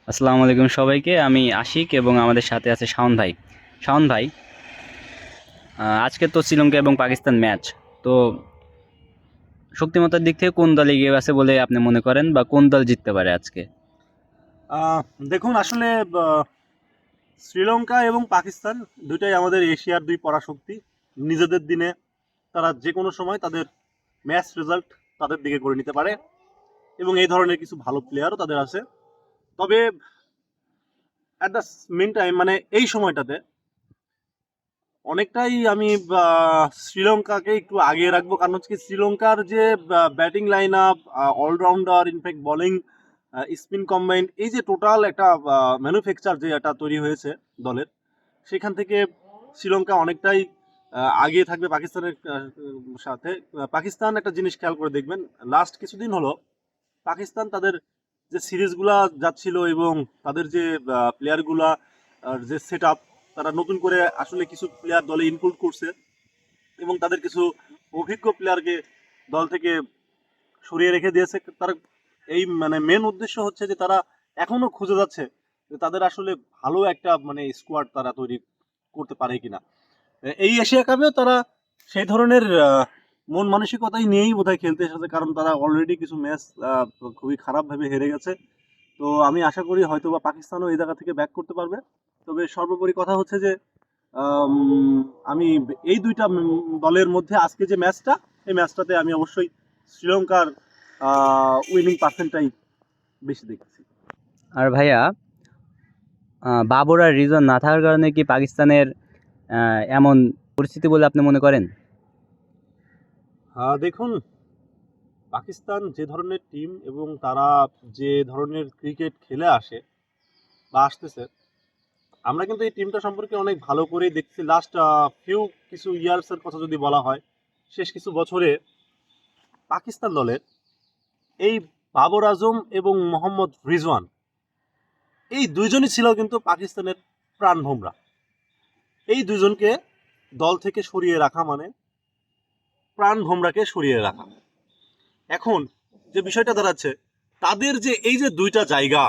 আসসালামু আলাইকুম সবাইকে। আমি আশিক এবং আমাদের সাথে আছে শাওন ভাই। শাওন ভাই, আজকে তো শ্রীলঙ্কা এবং পাকিস্তান ম্যাচ। তো শক্তিমত্তার দিক থেকে কোন দল এগিয়ে আছে বলে আপনি মনে করেন, বা কোন দল জিততে পারে আজকে? আহ, দেখুন আসলে আহ, শ্রীলঙ্কা এবং পাকিস্তান দুইটাই আমাদের এশিয়ার দুই পরাশক্তি। নিজেদের দিনে তারা যে কোনো সময় তাদের ম্যাচ রেজাল্ট তাদের দিকে করে নিতে পারে এবং এই ধরনের কিছু ভালো প্লেয়ারও তাদের আছে। তবে অ্যাট দ্য মেন টাইম মানে এই সময়টাতে অনেকটাই আমি শ্রীলঙ্কাকে একটু আগিয়ে রাখবো, কারণ হচ্ছে কি শ্রীলঙ্কার যে batting line up, allrounder, in fact bowling, spin combined, এই যে টোটাল একটা ম্যানুফ্যাকচার যে একটা তৈরি হয়েছে দলের, সেখান থেকে শ্রীলঙ্কা অনেকটাই আগিয়ে থাকবে পাকিস্তানের সাথে। পাকিস্তান একটা জিনিস খেয়াল করে দেখবেন, লাস্ট কিছুদিন হলো পাকিস্তান তাদের যে সিরিজগুলা যাচ্ছিল এবং তাদের যে প্লেয়ারগুলা যে সেট আপ, তারা নতুন করে আসলে কিছু প্লেয়ার দলে ইনক্লুড করছে এবং তাদের কিছু অভিজ্ঞ প্লেয়ারকে দল থেকে সরিয়ে রেখে দিয়েছে। তার এই মানে মেন উদ্দেশ্য হচ্ছে যে তারা এখনো খুঁজে যাচ্ছে যে তাদের আসলে ভালো একটা মানে স্কোয়াড তারা তৈরি করতে পারে কিনা। এই এশিয়া কাপেও তারা সেই ধরনের মন মানসিকতাই নিয়েই বোধহয় খেলতে এসেছে, কারণ তারা অলরেডি কিছু ম্যাচ খুবই খারাপভাবে হেরে গেছে। তো আমি আশা করি হয়তো বা পাকিস্তানও এই জায়গা থেকে ব্যাক করতে পারবে। তবে সর্বোপরি কথা হচ্ছে যে আম, আমি এই দুইটা দলের মধ্যে আজকে যে ম্যাচটা, এই ম্যাচটাতে আমি অবশ্যই শ্রীলঙ্কার উইনিং পার্সেন্টটাই বেশি দেখছি। আর ভাইয়া, বাবর আর রিজন না থাকার কারণে কি পাকিস্তানের এমন পরিস্থিতি বলে আপনি মনে করেন? দেখুন, পাকিস্তান যে ধরনের টিম এবং তারা যে ধরনের ক্রিকেট খেলে আসে বা আসতেছে, আমরা কিন্তু এই টিমটা সম্পর্কে অনেক ভালো করেই দেখছি। লাস্ট কিছু ইয়ার্সের কথা যদি বলা হয়, শেষ কিছু বছরে পাকিস্তান দলের এই বাবর আজম এবং মোহাম্মদ রিজওয়ান, এই দুইজনই ছিল কিন্তু পাকিস্তানের প্রাণভোমরা। এই দুজনকে দল থেকে সরিয়ে রাখা মানে প্রাণভোমরাকে সরিয়ে রাখা। এখন যে বিষয়টা দাঁড়াচ্ছে, তাদের যে এই যে দুইটা জায়গা,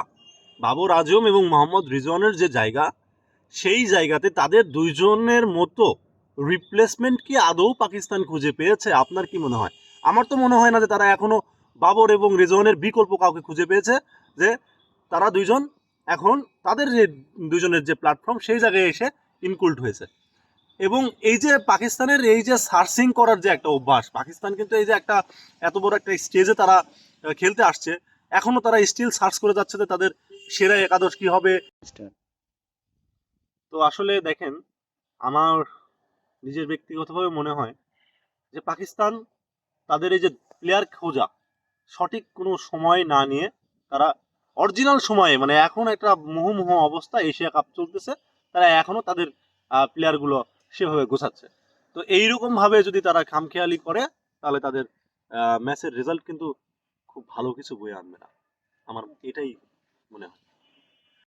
বাবর আজম এবং মোহাম্মদ রিজওয়ানের যে জায়গা, সেই জায়গাতে তাদের দুইজনের মতো রিপ্লেসমেন্ট কি আদৌ পাকিস্তান খুঁজে পেয়েছে? আপনার কি মনে হয়? আমার তো মনে হয় না যে তারা এখনো বাবর এবং রিজওয়ানের বিকল্প কাউকে খুঁজে পেয়েছে, যে তারা দুইজন এখন তাদের যে দুজনের যে প্ল্যাটফর্ম সেই জায়গায় এসে ইনক্লুড হয়েছে। এবং এই যে পাকিস্তানের এই যে সার্চিং করার যে একটা অভ্যাস, পাকিস্তান কিন্তু এই যে একটা এত বড় একটা স্টেজে তারা খেলতে আসছে, এখনো তারা স্টিল সার্চ করে যাচ্ছে যে তাদের সেরা একাদশ কি হবে। তো আসলে দেখেন, আমার নিজের ব্যক্তিগতভাবে মনে হয় যে পাকিস্তান তাদের এই যে প্লেয়ার খোঁজা, সঠিক কোনো সময় না নিয়ে তারা অরিজিনাল সময়ে মানে এখন একটা মুহুর্মুহু অবস্থা, এশিয়া কাপ চলতেছে, তারা এখনো তাদের প্লেয়ারগুলো সেভাবে গোছাচ্ছে। তো এইরকম ভাবে যদি তারা খামখেয়ালি করে, তাহলে তাদের ম্যাচের রেজাল্ট কিন্তু খুব ভালো কিছু বয়ে আনবে না, আমার এটাই মনে হয়।